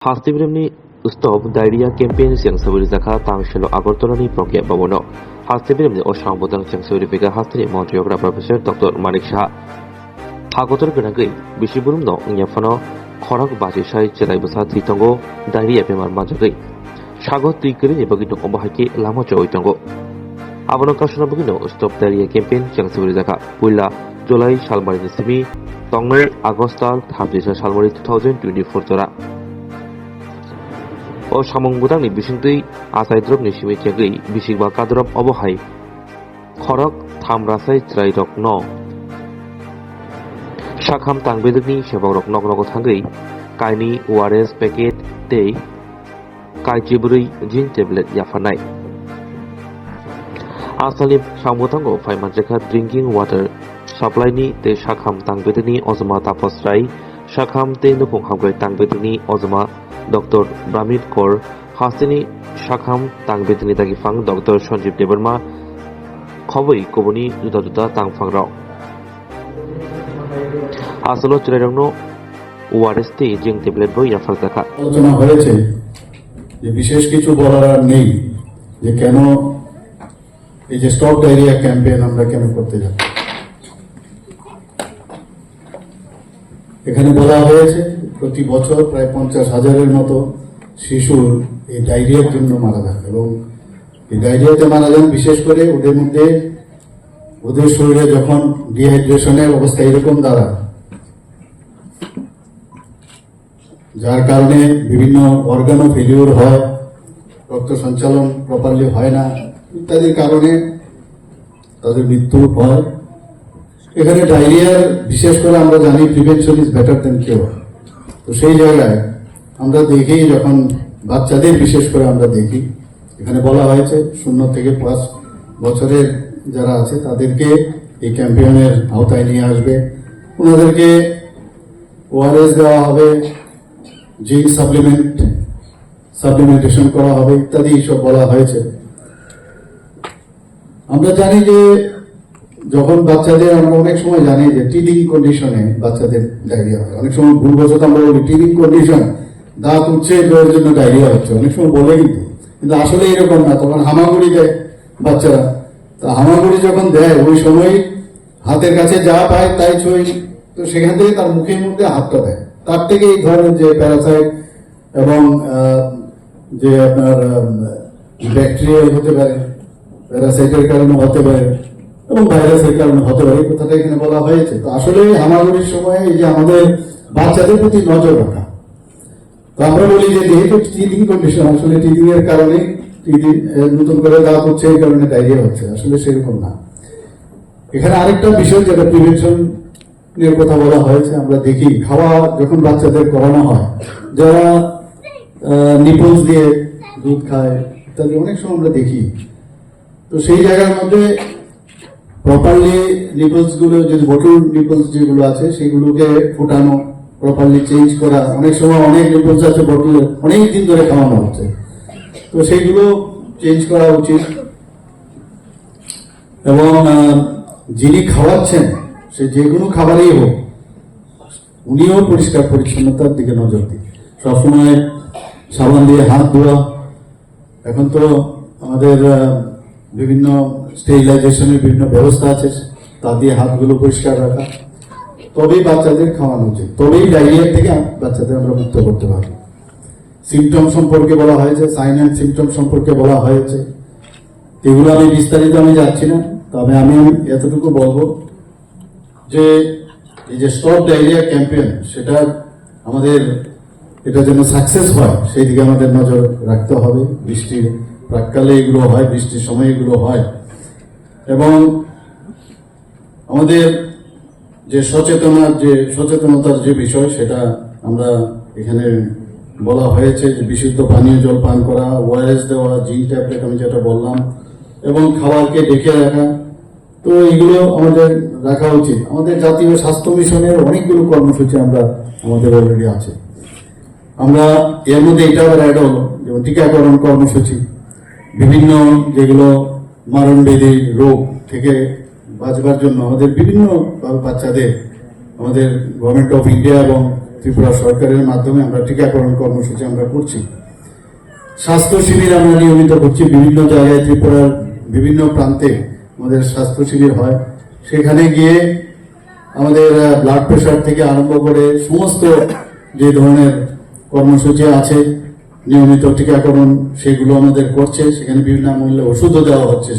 Hastibrimni Stop Diarrhea Campaign yang Saburizaka Tangshelo Agortolani Prokia Babono. Hastibrimni o Shambodang yang Saburifika Hastri Montreal Professor Dr. Manik Shah. Hagotor Ganagai, Bishiburum no Nyafano, Korak Baji Shai Cherai Basa Titongo, Diarrhea Pemar Majagai. Shago Tikiri Bagino Obahaki Lamo Joitongo. Abono Kashana Bugino Stop Diarrhea Campaign yang Saburizaka Pula July Shalmari Nisimi Tongmer Agostal Habdisa Shalmari 2024 Tora. O Shamongudangni Bishintui Asaidrop Nishimi Kagi Bishigba Kadrop Obohai Korok Tamrasai Trairok No Shakham Tangbedni Shaborok Nognogo Tangi Kaini ORS Packet Day Kaijiburi Jin Tablet Yafanai Asalib Shamutango Faimanjaka Drinking Water Supply Ni Te Shakham Tangbedni Ozma Tapostrai Shakham Te Nupung Hamgay Tangbedni Ozma Dr. Bramit Kaur Hastini Shakham Tangbetini Tagifang Dr. Sanjeev Debarma Khoboi Koboni Juda Juda Tangfang Rao Asalo Chirangno ORST Jing Tablet Boy Yafarzaka আলোচনা হয়েছে যে বিশেষ কিছু বলার আর নেই যে কেন এই যে স্টপ ডায়রিয়া ক্যাম্পেইন আমরা কেন করতে যাচ্ছি। এখানে বলা হয়েছে প্রতি বছর প্রায় 50,000-এর মতো শিশুর এই ডায়রিয়ার জন্য মারা যায় এবং এই ডায়রিয়াতে মারা যান বিশেষ করে ওদের মধ্যে ওদের শরীরে যখন ডিহাইড্রেশনের অবস্থা এরকম দাঁড়ায় যার কারণে বিভিন্ন অর্গানও ফেলিওর হয়, রক্ত সঞ্চালন প্রপারলি হয় না ইত্যাদির কারণে তাদের মৃত্যু হয়। এখানে ডায়রিয়ার বিশেষ করে আমরা জানি prevention is better then cure. তো সেই জায়গায় আমরা দেখি যখন বাচ্চাদের বিশেষ করে আমরা দেখি এখানে বলা হয়েছে 0 থেকে 5 বছরের যারা আছে তাদেরকে এই ক্যাম্পেইনের আওতায় নিয়ে আসবে, ওনাদেরকে ওআরএস দেওয়া হবে, জিঙ্ক সাপ্লিমেন্টেশন করা হবে ইত্যাদি সব বলা হয়েছে। আমরা জানি যে যখন বাচ্চাদের আমরা অনেক সময় জানি যে টিডিং কন্ডিশনে বাচ্চাদের ডায়রিয়া হয়, অনেক সময় ভুলবশত আমরা বলি টিডিং কন্ডিশন দাঁত উঠছে এর জন্য ডায়রিয়া হচ্ছে, অনেক সময় বলে কিন্তু আসলে এরকম না। তখন হামাগুড়ি দেয় বাচ্চারা, তা হামাগুড়ি যখন দেয় ওই সময় হাতের কাছে যা পায় তাই ছুঁই, তো সেখান থেকে তার মুখের মধ্যে হাতটা দেয়, তার থেকে এই ধরনের যে প্যারাসাইট এবং যে আপনার ব্যাকটেরিয়া হতে পারে, প্যারাসাইটের কারণে হতে পারে এবং ভাইরাসের কারণে হতে পারে, কথাটা এখানে বলা হয়েছে। তো আসলে হামাগুড়ির সময় এই যে আমাদের বাচ্চাদের প্রতি নজর রাখা, তো আমরা বলি যে যেহেতু টিডিং কন্ডিশন, আসলে টিডিং এর কারণে নতুন করে দাঁত হচ্ছে এই কারণে ডায়রিয়া হচ্ছে, আসলে সেরকম না। এখানে আরেকটা বিষয় যেটা প্রিভেনশন এর কথা বলা হয়েছে, আমরা দেখি খাওয়া যখন বাচ্চাদের করানো হয়, যারা নিপলস দিয়ে দুধ খায় ইত্যাদি অনেক সময় আমরা দেখি, তো সেই জায়গার মধ্যে প্রপারলি নিপলস গুলো যে বটল নিপলস যেগুলো আছে সেগুলোকে ফোটানো, প্রপারলি চেঞ্জ করা, অনেক সময় অনেক নিপলস আছে বটলে অনেক দিন ধরে খাওয়ানো হচ্ছে, তো সেইগুলো চেঞ্জ করা উচিত। এবং যিনি খাওয়াচ্ছেন সে যে কোনো খাবারই হোক উনিও পরিষ্কার পরিচ্ছন্নতার দিকে নজর দিন, সবসময় সাবান দিয়ে হাত ধোয়া, এখন তো আমাদের বিভিন্ন স্টেরিলাইজেশনের বিভিন্ন ব্যবস্থা আছে, তা দিয়ে হাতগুলো পরিষ্কার রাখা, তবেই বাচ্চাদের খাওয়ানো উচিত, তবেই ডায়রিয়া থেকে বাচ্চাদের আমরা মুক্ত করতে পারবো। সিমটম সম্পর্কে বলা হয়েছে, সাইন অ্যান্ড সিমটম সম্পর্কে বলা হয়েছে, এগুলো আমি বিস্তারিত যাচ্ছি না, তবে আমি এতটুকু বলবো যে এই যে স্টপ ডায়রিয়া ক্যাম্পেইন সেটা আমাদের এটা যেন সাকসেস হয় সেই দিকে আমাদের নজর রাখতে হবে। বৃষ্টির প্রাককালে এগুলো হয়, বৃষ্টির সময় এগুলো হয়, এবং আমাদের যে সচেতনতার যে বিষয় সেটা আমরা এখানে বলা হয়েছে যে বিশুদ্ধ পানীয় জল পান করা, ওআরএস দেওয়া, জিঙ্ক ট্যাবলেট আমি যেটা বললাম, এবং খাবারকে ডেকে রাখা, তো এগুলো আমাদের রাখা উচিত। আমাদের জাতীয় স্বাস্থ্য মিশনের অনেকগুলো কর্মসূচি আমাদের অলরেডি আছে, আমরা এর মধ্যে এটা আবার অ্যাড হলো যেমন টিকাকরণ কর্মসূচি, বিভিন্ন যেগুলো মারণবেদী রোগ থেকে বাঁচবার জন্য আমাদের বিভিন্ন বাচ্চাদের আমাদের গভর্নমেন্ট অফ ইন্ডিয়া এবং ত্রিপুরা সরকারের মাধ্যমে আমরা টিকাকরণ কর্মসূচি আমরা করছি। স্বাস্থ্য শিবির আমরা নিয়মিত করছি, বিভিন্ন জায়গায় ত্রিপুরার বিভিন্ন প্রান্তে আমাদের স্বাস্থ্য শিবির হয়। সেখানে গিয়ে আমাদের ব্লাড প্রেশার থেকে আরম্ভ করে সমস্ত যে ধরনের কর্মসূচি আছে, নিয়মিত টিকাকরণ সেগুলো আমাদের করছে। সেখানে বিভিন্ন মূল্যে ওষুধও দেওয়া হচ্ছে।